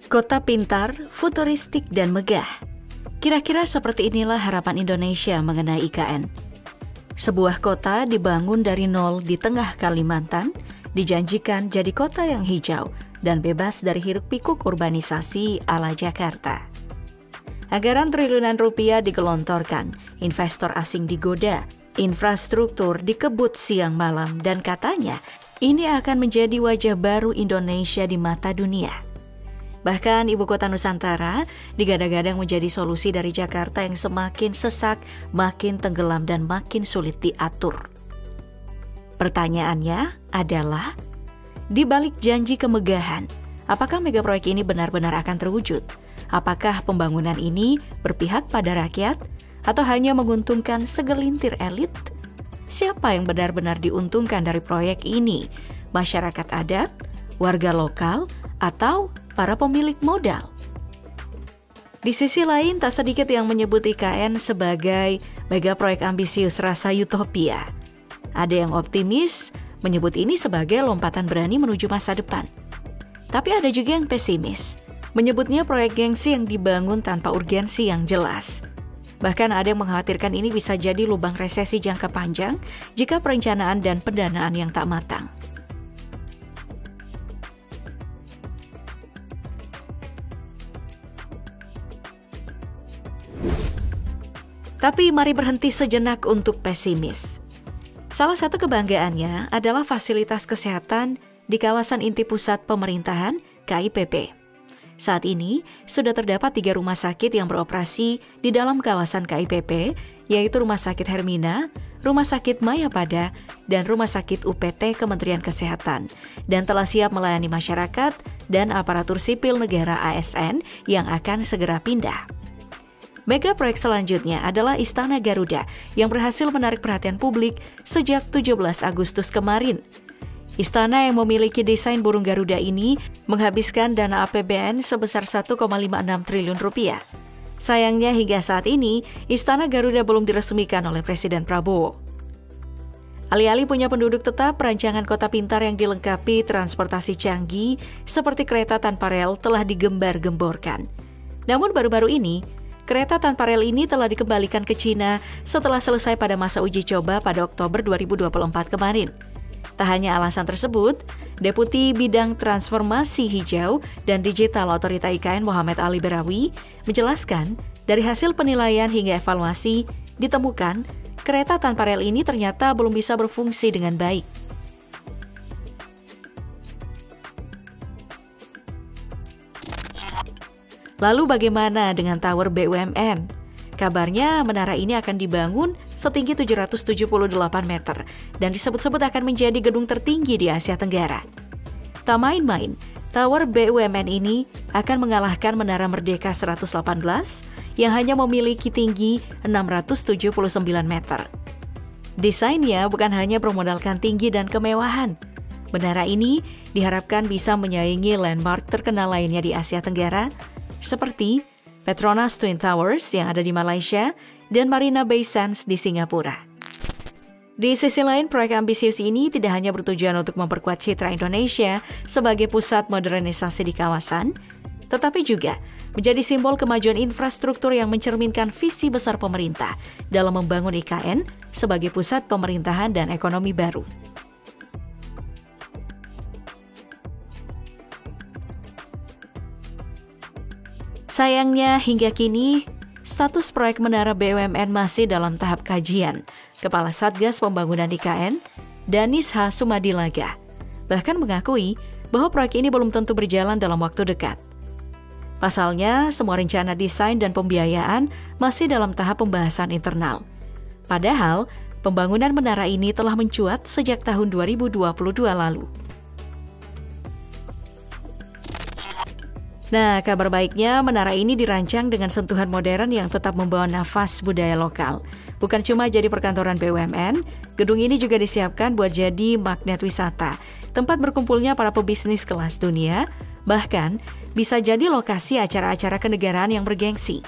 Kota pintar, futuristik, dan megah. Kira-kira seperti inilah harapan Indonesia mengenai IKN. Sebuah kota dibangun dari nol di tengah Kalimantan, dijanjikan jadi kota yang hijau dan bebas dari hiruk-pikuk urbanisasi ala Jakarta. Anggaran triliunan rupiah digelontorkan, investor asing digoda, infrastruktur dikebut siang malam, dan katanya ini akan menjadi wajah baru Indonesia di mata dunia. Bahkan ibu kota Nusantara digadang-gadang menjadi solusi dari Jakarta yang semakin sesak, makin tenggelam, dan makin sulit diatur. Pertanyaannya adalah, di balik janji kemegahan, apakah megaproyek ini benar-benar akan terwujud? Apakah pembangunan ini berpihak pada rakyat atau hanya menguntungkan segelintir elit? Siapa yang benar-benar diuntungkan dari proyek ini? Masyarakat adat, warga lokal, atau para pemilik modal? Di sisi lain, tak sedikit yang menyebut IKN sebagai megaproyek ambisius rasa utopia. Ada yang optimis, menyebut ini sebagai lompatan berani menuju masa depan. Tapi ada juga yang pesimis, menyebutnya proyek gengsi yang dibangun tanpa urgensi yang jelas. Bahkan ada yang mengkhawatirkan ini bisa jadi lubang resesi jangka panjang jika perencanaan dan pendanaan yang tak matang. Tapi mari berhenti sejenak untuk pesimis. Salah satu kebanggaannya adalah fasilitas kesehatan di kawasan inti pusat pemerintahan KIPP. Saat ini sudah terdapat 3 rumah sakit yang beroperasi di dalam kawasan KIPP, yaitu Rumah Sakit Hermina, Rumah Sakit Mayapada, dan Rumah Sakit UPT Kementerian Kesehatan, dan telah siap melayani masyarakat dan aparatur sipil negara ASN yang akan segera pindah. Mega proyek selanjutnya adalah Istana Garuda yang berhasil menarik perhatian publik sejak 17 Agustus kemarin. Istana yang memiliki desain burung Garuda ini menghabiskan dana APBN sebesar 1,56 triliun rupiah. Sayangnya hingga saat ini, Istana Garuda belum diresmikan oleh Presiden Prabowo. Alih-alih punya penduduk tetap, perancangan kota pintar yang dilengkapi transportasi canggih seperti kereta tanpa rel telah digembar-gemborkan. Namun baru-baru ini, kereta tanpa rel ini telah dikembalikan ke Cina setelah selesai pada masa uji coba pada Oktober 2024 kemarin. Tak hanya alasan tersebut, Deputi Bidang Transformasi Hijau dan Digital Otorita IKN Muhammad Ali Berawi menjelaskan dari hasil penilaian hingga evaluasi ditemukan kereta tanpa rel ini ternyata belum bisa berfungsi dengan baik. Lalu bagaimana dengan tower BUMN? Kabarnya menara ini akan dibangun setinggi 778 meter dan disebut-sebut akan menjadi gedung tertinggi di Asia Tenggara. Tak main-main, tower BUMN ini akan mengalahkan Menara Merdeka 118 yang hanya memiliki tinggi 679 meter. Desainnya bukan hanya bermodalkan tinggi dan kemewahan. Menara ini diharapkan bisa menyaingi landmark terkenal lainnya di Asia Tenggara, seperti Petronas Twin Towers yang ada di Malaysia dan Marina Bay Sands di Singapura. Di sisi lain, proyek ambisius ini tidak hanya bertujuan untuk memperkuat citra Indonesia sebagai pusat modernisasi di kawasan, tetapi juga menjadi simbol kemajuan infrastruktur yang mencerminkan visi besar pemerintah dalam membangun IKN sebagai pusat pemerintahan dan ekonomi baru. Sayangnya hingga kini, status proyek menara BUMN masih dalam tahap kajian. Kepala Satgas Pembangunan IKN, Danis H. Sumadilaga, bahkan mengakui bahwa proyek ini belum tentu berjalan dalam waktu dekat. Pasalnya, semua rencana desain dan pembiayaan masih dalam tahap pembahasan internal. Padahal, pembangunan menara ini telah mencuat sejak tahun 2022 lalu. Nah, kabar baiknya menara ini dirancang dengan sentuhan modern yang tetap membawa nafas budaya lokal. Bukan cuma jadi perkantoran BUMN, gedung ini juga disiapkan buat jadi magnet wisata, tempat berkumpulnya para pebisnis kelas dunia, bahkan bisa jadi lokasi acara-acara kenegaraan yang bergengsi.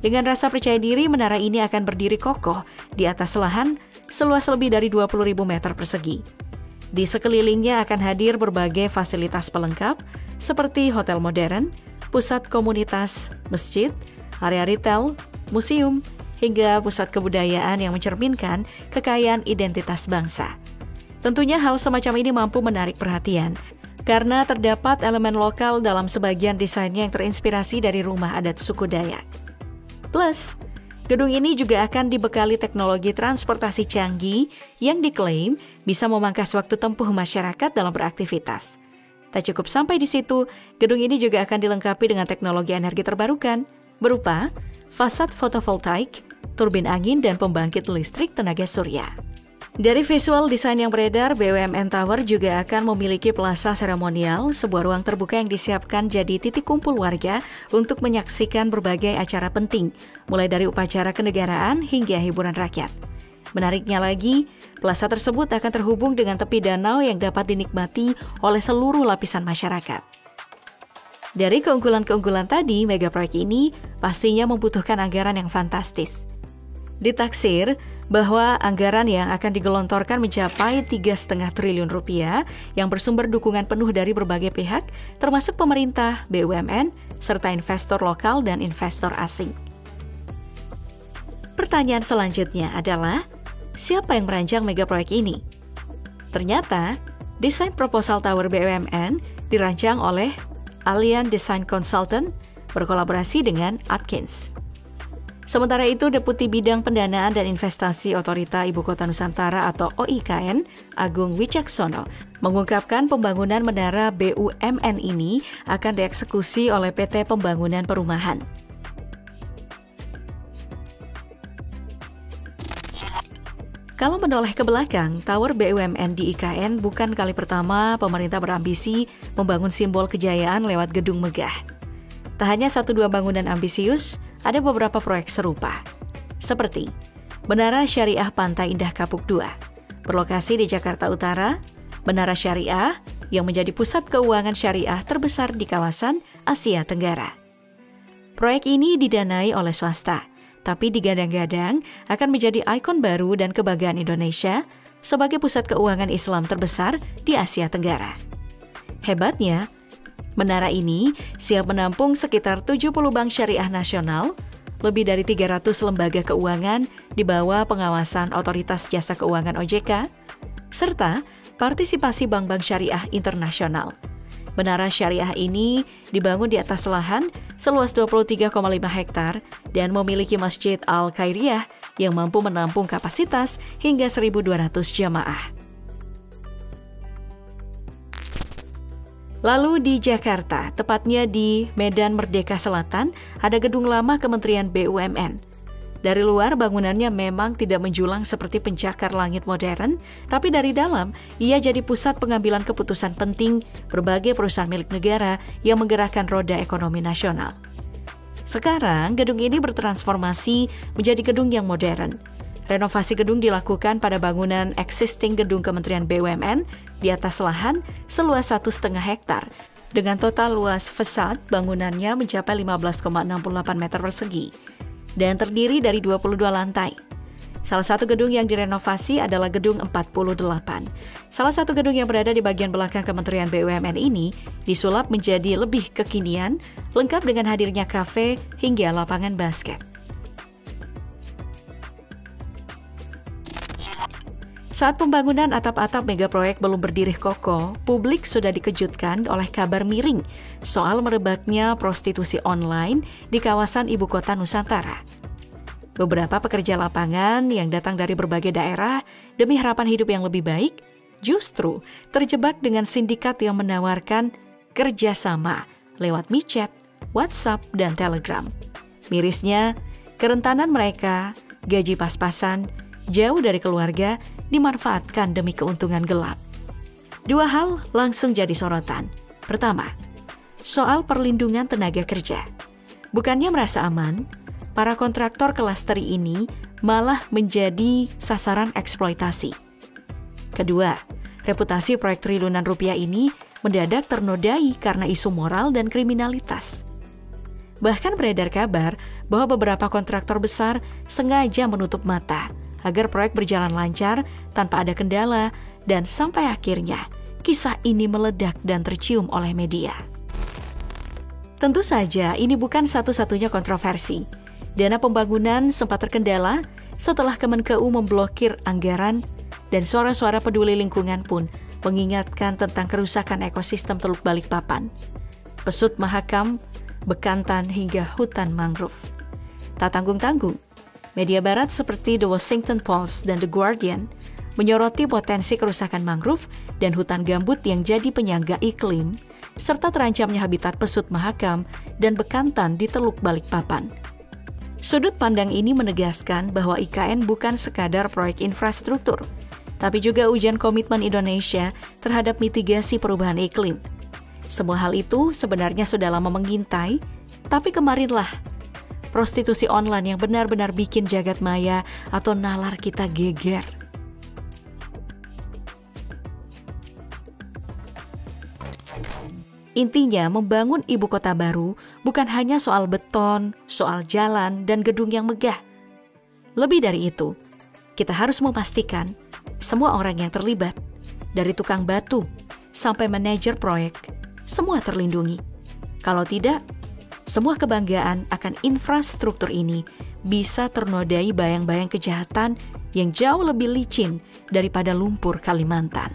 Dengan rasa percaya diri, menara ini akan berdiri kokoh di atas lahan seluas lebih dari 20.000 meter persegi. Di sekelilingnya akan hadir berbagai fasilitas pelengkap seperti hotel modern, pusat komunitas, masjid, area retail, museum, hingga pusat kebudayaan yang mencerminkan kekayaan identitas bangsa. Tentunya hal semacam ini mampu menarik perhatian karena terdapat elemen lokal dalam sebagian desainnya yang terinspirasi dari rumah adat suku Dayak. Plus, gedung ini juga akan dibekali teknologi transportasi canggih yang diklaim bisa memangkas waktu tempuh masyarakat dalam beraktivitas. Tak cukup sampai di situ, gedung ini juga akan dilengkapi dengan teknologi energi terbarukan berupa fasad fotovoltaik, turbin angin, dan pembangkit listrik tenaga surya. Dari visual desain yang beredar, BUMN Tower juga akan memiliki plaza seremonial, sebuah ruang terbuka yang disiapkan jadi titik kumpul warga untuk menyaksikan berbagai acara penting, mulai dari upacara kenegaraan hingga hiburan rakyat. Menariknya lagi, plaza tersebut akan terhubung dengan tepi danau yang dapat dinikmati oleh seluruh lapisan masyarakat. Dari keunggulan-keunggulan tadi, megaproyek ini pastinya membutuhkan anggaran yang fantastis. Ditaksir bahwa anggaran yang akan digelontorkan mencapai 3,5 triliun rupiah yang bersumber dukungan penuh dari berbagai pihak, termasuk pemerintah, BUMN, serta investor lokal dan investor asing. Pertanyaan selanjutnya adalah, siapa yang merancang megaproyek ini? Ternyata, desain proposal Tower BUMN dirancang oleh Allian Design Consultant berkolaborasi dengan Atkins. Sementara itu, Deputi Bidang Pendanaan dan Investasi Otorita Ibu Kota Nusantara atau OIKN, Agung Wicaksono, mengungkapkan pembangunan menara BUMN ini akan dieksekusi oleh PT Pembangunan Perumahan. Kalau menoleh ke belakang, Tower BUMN di IKN bukan kali pertama pemerintah berambisi membangun simbol kejayaan lewat gedung megah. Tak hanya 1-2 bangunan ambisius, ada beberapa proyek serupa, seperti Menara Syariah Pantai Indah Kapuk II, berlokasi di Jakarta Utara, Menara Syariah yang menjadi pusat keuangan syariah terbesar di kawasan Asia Tenggara. Proyek ini didanai oleh swasta, tapi digadang-gadang akan menjadi ikon baru dan kebanggaan Indonesia sebagai pusat keuangan Islam terbesar di Asia Tenggara. Hebatnya, menara ini siap menampung sekitar 70 bank syariah nasional, lebih dari 300 lembaga keuangan di bawah pengawasan Otoritas Jasa Keuangan OJK, serta partisipasi bank-bank syariah internasional. Menara syariah ini dibangun di atas lahan seluas 23,5 hektar dan memiliki Masjid Al-Khairiyah yang mampu menampung kapasitas hingga 1.200 jamaah. Lalu di Jakarta, tepatnya di Medan Merdeka Selatan, ada gedung lama Kementerian BUMN. Dari luar, bangunannya memang tidak menjulang seperti pencakar langit modern, tapi dari dalam, ia jadi pusat pengambilan keputusan penting berbagai perusahaan milik negara yang menggerakkan roda ekonomi nasional. Sekarang, gedung ini bertransformasi menjadi gedung yang modern. Renovasi gedung dilakukan pada bangunan existing gedung Kementerian BUMN di atas lahan seluas 1,5 hektar. Dengan total luas fasad bangunannya mencapai 15,68 meter persegi dan terdiri dari 22 lantai. Salah satu gedung yang direnovasi adalah Gedung 48. Salah satu gedung yang berada di bagian belakang Kementerian BUMN ini disulap menjadi lebih kekinian, lengkap dengan hadirnya kafe hingga lapangan basket. Saat pembangunan atap-atap megaproyek belum berdiri kokoh, publik sudah dikejutkan oleh kabar miring soal merebaknya prostitusi online di kawasan ibu kota Nusantara. Beberapa pekerja lapangan yang datang dari berbagai daerah demi harapan hidup yang lebih baik, justru terjebak dengan sindikat yang menawarkan kerjasama lewat micet, WhatsApp, dan Telegram. Mirisnya, kerentanan mereka, gaji pas-pasan, jauh dari keluarga, dimanfaatkan demi keuntungan gelap. Dua hal langsung jadi sorotan. Pertama, soal perlindungan tenaga kerja. Bukannya merasa aman, para kontraktor kelas teri ini malah menjadi sasaran eksploitasi. Kedua, reputasi proyek triliunan rupiah ini mendadak ternodai karena isu moral dan kriminalitas. Bahkan beredar kabar bahwa beberapa kontraktor besar sengaja menutup mata agar proyek berjalan lancar tanpa ada kendala Dan sampai akhirnya, kisah ini meledak dan tercium oleh media. Tentu saja ini bukan satu-satunya kontroversi. Dana pembangunan sempat terkendala setelah Kemenkeu memblokir anggaran dan suara-suara peduli lingkungan pun mengingatkan tentang kerusakan ekosistem Teluk Balikpapan, pesut Mahakam, bekantan hingga hutan mangrove. Tak tanggung-tanggung, media barat seperti The Washington Post dan The Guardian menyoroti potensi kerusakan mangrove dan hutan gambut yang jadi penyangga iklim, serta terancamnya habitat pesut Mahakam dan bekantan di Teluk Balikpapan. Sudut pandang ini menegaskan bahwa IKN bukan sekadar proyek infrastruktur, tapi juga ujian komitmen Indonesia terhadap mitigasi perubahan iklim. Semua hal itu sebenarnya sudah lama mengintai, tapi kemarinlah prostitusi online yang benar-benar bikin jagat maya atau nalar kita geger. Intinya, membangun ibu kota baru bukan hanya soal beton, soal jalan, dan gedung yang megah. Lebih dari itu, kita harus memastikan semua orang yang terlibat, dari tukang batu sampai manajer proyek, semua terlindungi. Kalau tidak, semua kebanggaan akan infrastruktur ini bisa ternodai bayang-bayang kejahatan yang jauh lebih licin daripada lumpur Kalimantan.